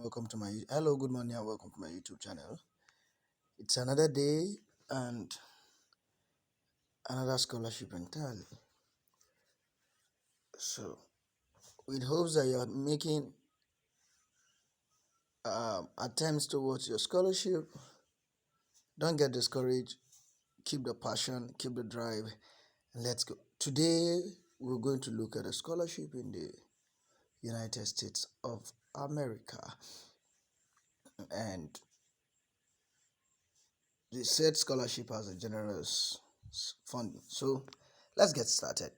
Welcome to my hello, good morning, and welcome to my YouTube channel. It's another day and another scholarship entirely. So, with hopes that you are making attempts towards your scholarship, don't get discouraged. Keep the passion, keep the drive, and let's go. Today, we're going to look at a scholarship in the United States of America, and the said scholarship has a generous funding. So, let's get started.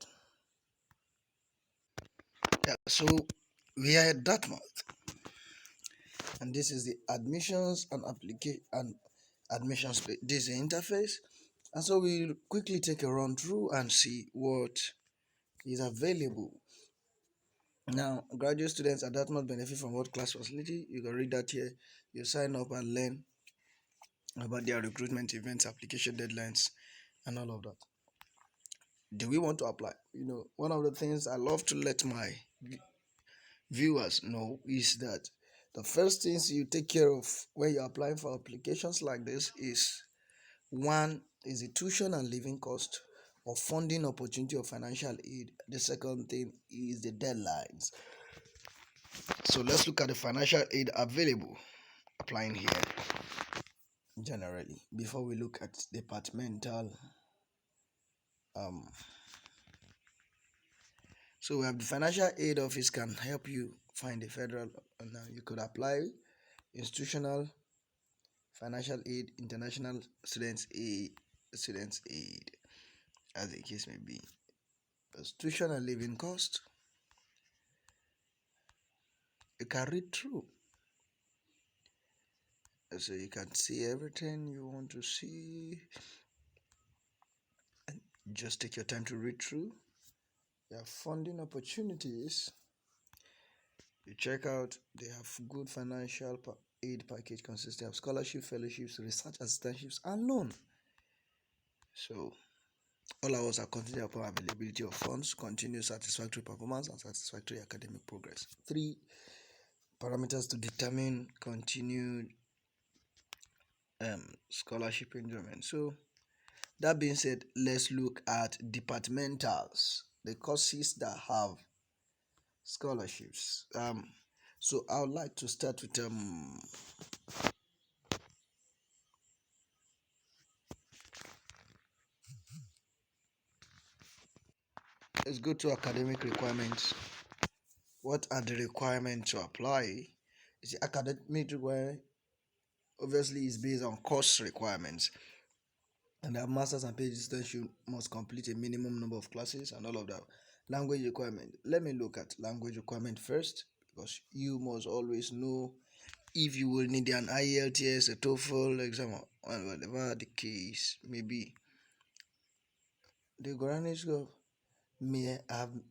Yeah, so we are at Dartmouth, and this is the admissions and application and admissions page. This is the interface, and so we'll quickly take a run through and see what is available. Now, graduate students at Dartmouth benefit from world-class facility. You can read that here. You sign up and learn about their recruitment events, application deadlines, and all of that. Do we want to apply? One of the things I love to let my viewers know is that the first things you take care of when you're applying for applications like this is one is the tuition and living cost or funding opportunity of financial aid. The second thing is the deadlines. So let's look at the financial aid available applying here generally before we look at departmental. So we have the financial aid office can help you find a federal. Now you could apply institutional financial aid, international students aid, as the case may be. Tuition and living cost, you can read through, so you can see everything you want to see, and just take your time to read through. There are funding opportunities. You check out. They have good financial aid package consisting of scholarship, fellowships, research assistantships, and loan. So all hours are contingent upon availability of funds, continued satisfactory performance, and satisfactory academic progress. 3 parameters to determine continued scholarship enjoyment. So that being said, let's look at departmentals, the courses that have scholarships. So I would like to start with let's go to academic requirements. What are the requirements to apply? The academic requirement obviously is based on course requirements, and our masters and PhD students must complete a minimum number of classes and all of that. Language requirement. Let me look at language requirement first, because you must always know if you will need an IELTS, a TOEFL exam, or whatever the case may be. The Guarani School may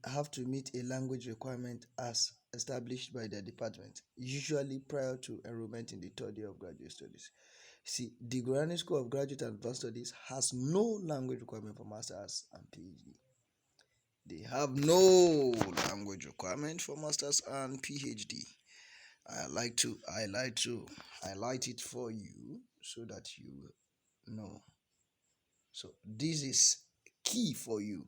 have to meet a language requirement as established by the department, usually prior to enrollment in the third year of graduate studies. See, the Guarani School of Graduate and Advanced Studies has no language requirement for masters and PhD. They have no language requirement for masters and PhD. I like to highlight it for you so that you know. So this is key for you.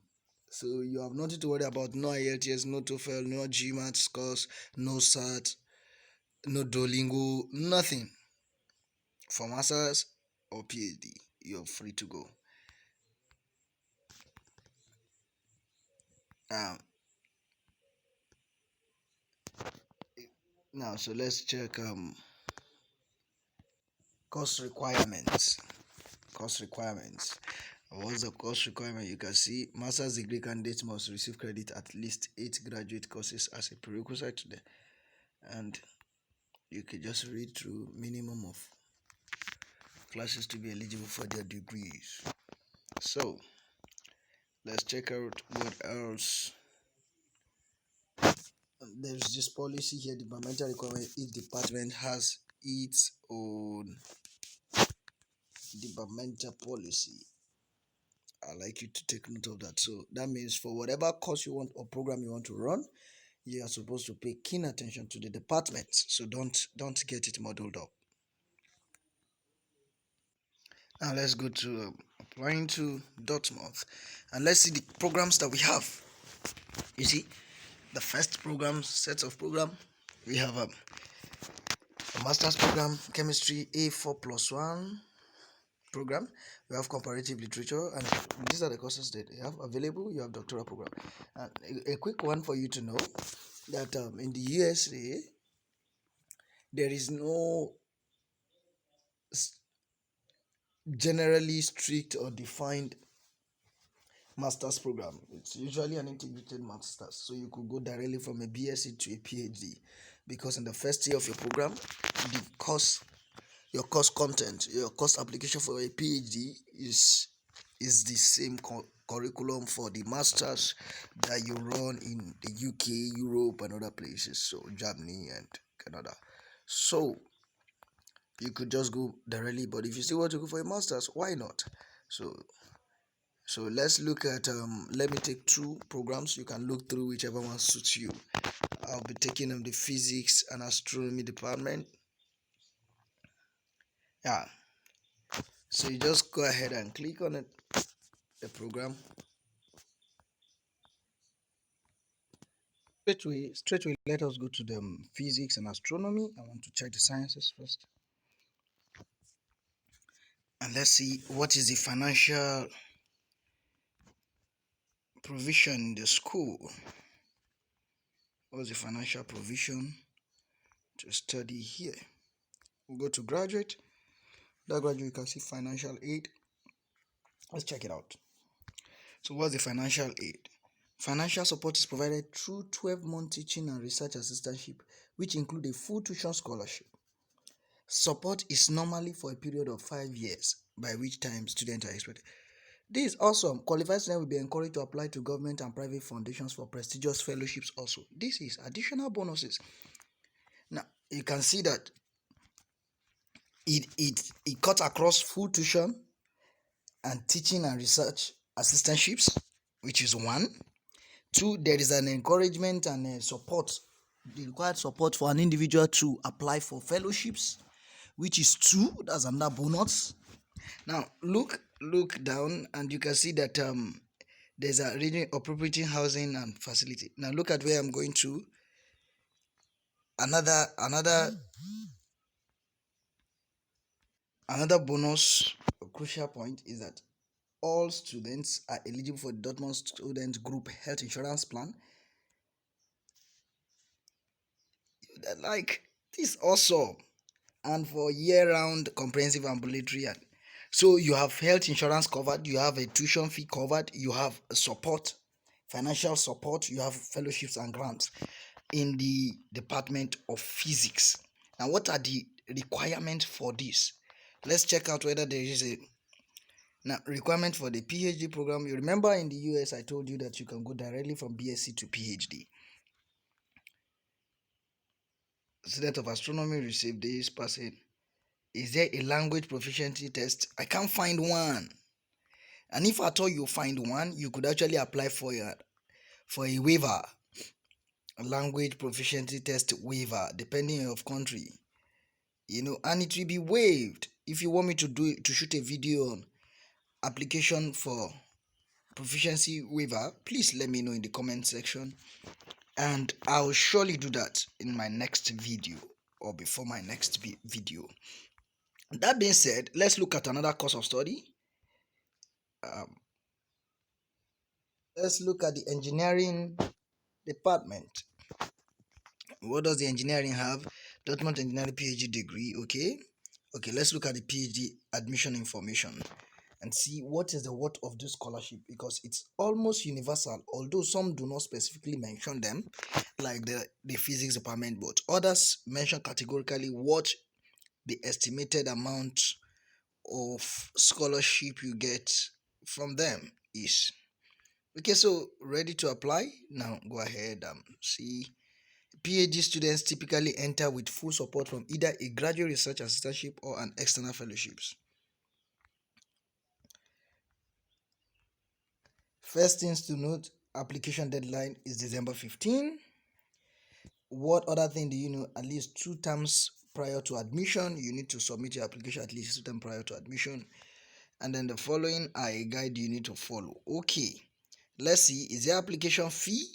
So you have nothing to worry about. No IELTS, no TOEFL, no GMAT scores, no SAT, no Duolingo, nothing. For masters or PhD, you're free to go. Um, Now, so let's check course requirements. Course requirements. What's the course requirement? You can see master's degree candidates must receive credit at least 8 graduate courses as a prerequisite to them, and you can just read through minimum of classes to be eligible for their degrees. So let's check out what else. There's this policy here, departmental requirement. Each department has its own departmental policy. I like you to take note of that. So that means for whatever course you want or program you want to run, You are supposed to pay keen attention to the departments, so don't get it muddled up. Now let's go to applying to Dartmouth, and let's see the programs that we have. You see, the first program, set of program, we have a master's program, chemistry A4 plus 1 program. We have comparative literature, and these are the courses that you have available. You have doctoral program. And a quick one for you to know that in the USA, there is no generally strict or defined master's program. It's usually an integrated master's, so you could go directly from a BSc to a PhD, because in the first year of your program, the course, your course content, your course application for a PhD is the same curriculum for the masters that you run in the UK, Europe, and other places, so Germany and Canada. So you could just go directly, but if you still want to go for a masters, why not? So let's look at let me take two programs. You can look through whichever one suits you. I'll be taking the physics and astronomy department. Yeah, so you just go ahead and click on it, the program. Straight away, let us go to the physics and astronomy. I want to check the sciences first, and let's see what is the financial provision in the school. What's the financial provision to study here? We'll go to graduate. That graduate, you can see financial aid. Let's check it out. So what's the financial aid? Financial support is provided through 12-month teaching and research assistantship, which include a full tuition scholarship. Support is normally for a period of 5 years, by which time students are expected. This is awesome. Qualified students will be encouraged to apply to government and private foundations for prestigious fellowships also. This is additional bonuses. Now, you can see that it cuts across full tuition and teaching and research assistantships, which is one. Two, there is an encouragement and support, the required support for an individual to apply for fellowships, which is two. That's another bonus. Now look down, and you can see that there's a region appropriating housing and facility. Now look at where I'm going to. Another bonus, a crucial point, is that all students are eligible for the Dortmund Student Group Health Insurance Plan. Like, this also, and for year-round comprehensive ambulatory. So you have health insurance covered, you have a tuition fee covered, you have support, financial support, you have fellowships and grants in the Department of Physics. Now, what are the requirements for this? Let's check out whether there is a requirement for the PhD program. You remember in the US, I told you that you can go directly from BSc to PhD. Student of astronomy received this person. Is there a language proficiency test? I can't find one. And if at all you find one, you could actually apply for a waiver, a language proficiency test waiver, depending on your country. And it will be waived. If you want me to shoot a video on application for proficiency waiver, please let me know in the comment section, and I'll surely do that in my next video or before my next video. That being said, let's look at another course of study. Let's look at the engineering department. What does the engineering have? Dortmund engineering PhD degree. Okay, let's look at the PhD admission information and see what is the worth of this scholarship, because it's almost universal, although some do not specifically mention them, like the physics department, but others mention categorically what the estimated amount of scholarship you get from them is. Okay, so ready to apply? Now go ahead and see. PhD students typically enter with full support from either a graduate research assistantship or an external fellowships. First things to note, application deadline is December 15. What other thing do you know? At least 2 terms prior to admission, you need to submit your application at least 2 terms prior to admission. And then the following are a guide you need to follow. Okay, let's see. Is there application fee?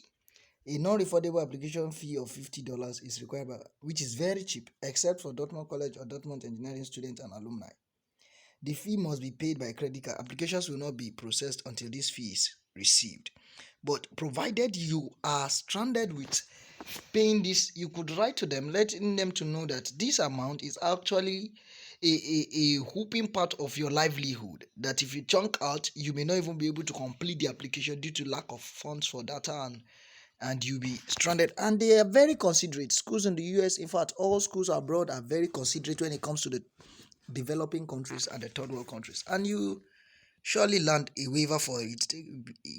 A non-refundable application fee of $50 is required, which is very cheap, except for Dortmund College or Dortmund Engineering students and alumni. The fee must be paid by credit card. Applications will not be processed until this fee is received. But provided you are stranded with paying this, you could write to them, letting them to know that this amount is actually a whooping part of your livelihood, that if you chunk out, you may not even be able to complete the application due to lack of funds for data, and you'll be stranded. And they are very considerate. Schools in the US, in fact, all schools abroad are very considerate when it comes to the developing countries and the third world countries. And you surely land a waiver for it.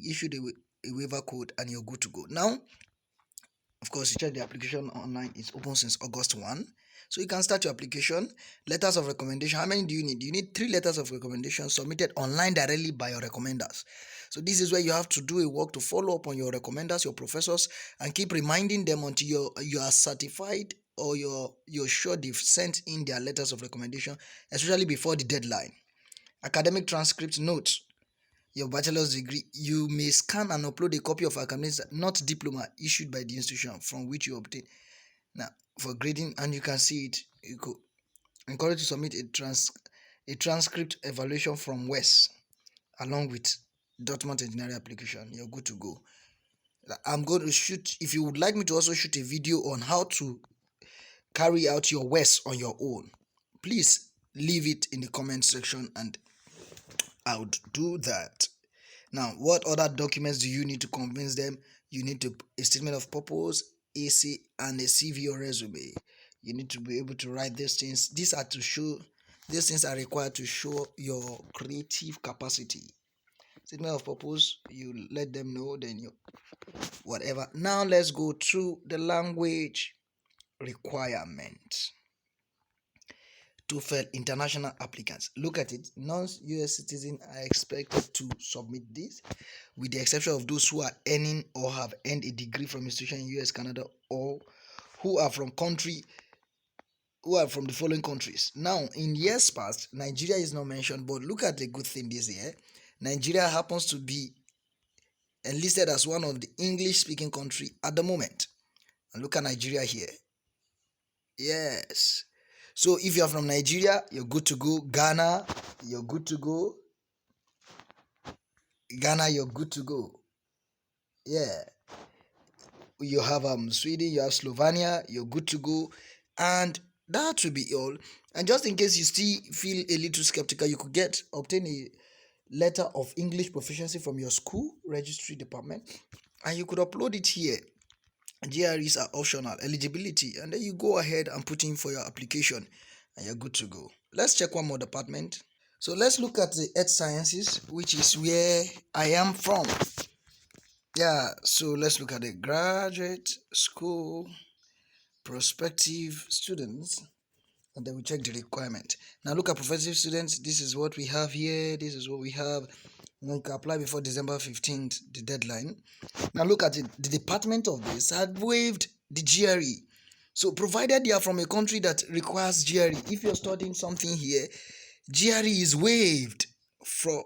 Issued a waiver code and you're good to go. Now, of course, you check the application online. It's open since August 1. So you can start your application. Letters of recommendation. How many do you need? You need 3 letters of recommendation submitted online directly by your recommenders. So this is where you have to do a work to follow up on your recommenders, your professors, and keep reminding them until you are certified or you're sure they've sent in their letters of recommendation, especially before the deadline. Academic transcript notes. Your bachelor's degree, you may scan and upload a copy of academic, not diploma, issued by the institution from which you obtain. Now, for grading, and you can see it, you could encourage to submit a transcript evaluation from West along with Dortmund engineering application. You're good to go. I'm going to shoot, if you would like me to also shoot a video on how to carry out your West on your own, please leave it in the comment section and I would do that. Now, what other documents do you need to convince them? You need a statement of purpose, AC, and a CV or resume. You need to be able to write these things. These things are required to show your creative capacity. Statement of purpose, you let them know, then you whatever. Now let's go through the language requirements. TOEFL international applicants. Look at it. Non-US citizens are expected to submit this, with the exception of those who are earning or have earned a degree from institution in US, Canada, or who are from the following countries. Now, in years past, Nigeria is not mentioned, but look at the good thing this year. Nigeria happens to be enlisted as one of the English-speaking country at the moment. And look at Nigeria here. Yes. So if you're from Nigeria, you're good to go. Ghana, you're good to go. You're good to go. Yeah. You have Sweden, you have Slovenia, you're good to go. And that will be all. And just in case you still feel a little skeptical, you could obtain a letter of English proficiency from your school registry department, and you could upload it here. GREs are optional, eligibility, and then you go ahead and put in for your application and you're good to go. Let's check one more department. So let's look at the earth sciences, which is where I am from. Yeah, so let's look at the graduate school prospective students, and then we check the requirement. Now look at prospective students. This is what we have here. This is what we have. You can apply before December 15th, the deadline. Now look at it. The department of this had waived the GRE. So provided you are from a country that requires GRE, if you're studying something here, GRE is waived for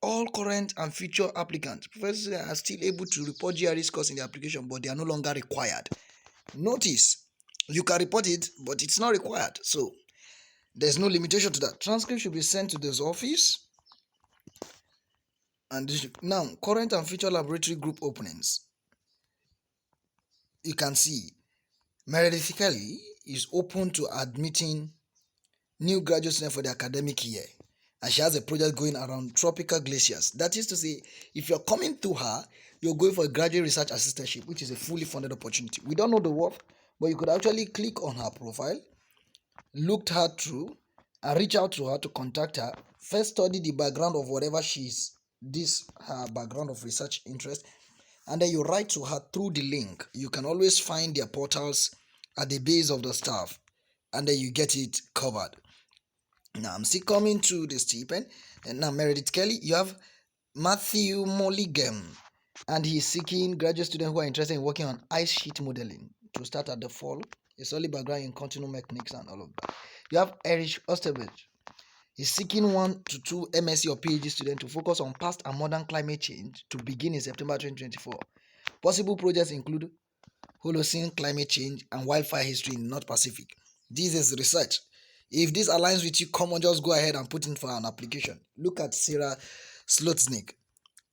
all current and future applicants. Professors are still able to report GRE scores in the application, but they are no longer required. Notice, you can report it, but it's not required. So there's no limitation to that. Transcript should be sent to this office. And now, current and future laboratory group openings. You can see, Meredithically is open to admitting new graduate students for the academic year. And she has a project going around tropical glaciers. That is to say, if you're coming to her, you're going for a graduate research assistantship, which is a fully funded opportunity. We don't know the worth, but you could actually click on her profile, look her through, and reach out to her to contact her. First, study the background of whatever her background of research interest, and then you write to her through the link. You can always find their portals at the base of the staff, and then you get it covered. Now I'm still coming to the stipend, and now Meredith Kelly, you have Matthew Mulligan, and he's seeking graduate students who are interested in working on ice sheet modeling. to start at the fall. A solid background in continuum mechanics and all of that. You have Erich Osterberg. He's seeking 1 to 2 MSc or PhD students to focus on past and modern climate change to begin in September 2024. Possible projects include Holocene climate change and wildfire history in the North Pacific. This is research. If this aligns with you, come on, just go ahead and put in for an application. Look at Sarah Slotznik.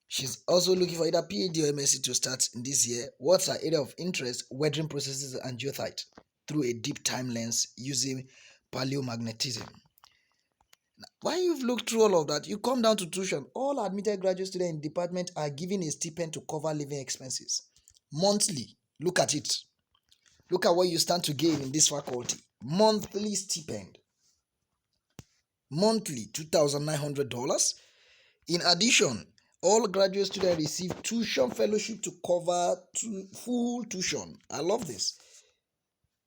She's also looking for either PhD or MSc to start in this year. What's her area of interest? Weathering processes and geothermal through a deep time lens using paleomagnetism. When you've looked through all of that, you come down to tuition. All admitted graduate students in the department are given a stipend to cover living expenses monthly. Look at it. Look at what you stand to gain in this faculty. Monthly stipend. Monthly $2,900. In addition, all graduate students receive tuition fellowship to cover full tuition. I love this.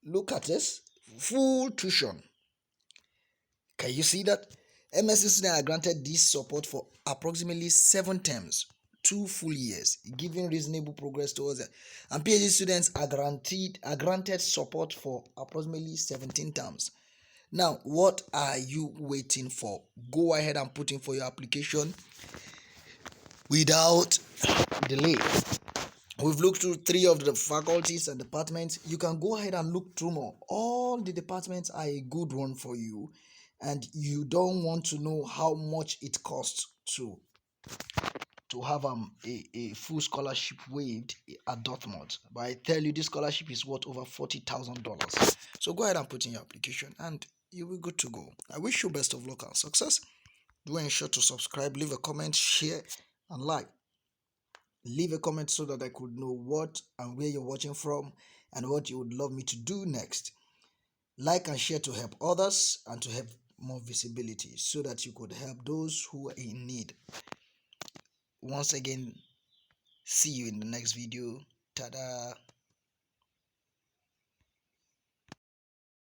Look at this. Full tuition. Can you see that? MSc students are granted this support for approximately 7 terms, 2 full years, giving reasonable progress towards it. And PhD students are granted support for approximately 17 terms. Now, what are you waiting for? Go ahead and put in for your application without delay. We've looked through 3 of the faculties and departments. You can go ahead and look through more. All the departments are a good one for you, and you don't want to know how much it costs to have a full scholarship waived at Dartmouth. But I tell you, this scholarship is worth over $40,000. So go ahead and put in your application, and you will be good to go. I wish you best of luck and success. Do ensure to subscribe, leave a comment, share, and like. Leave a comment so that I could know what and where you're watching from and what you would love me to do next. Like and share to help others and to have more visibility so that you could help those who are in need. Once again, see you in the next video. Ta-da!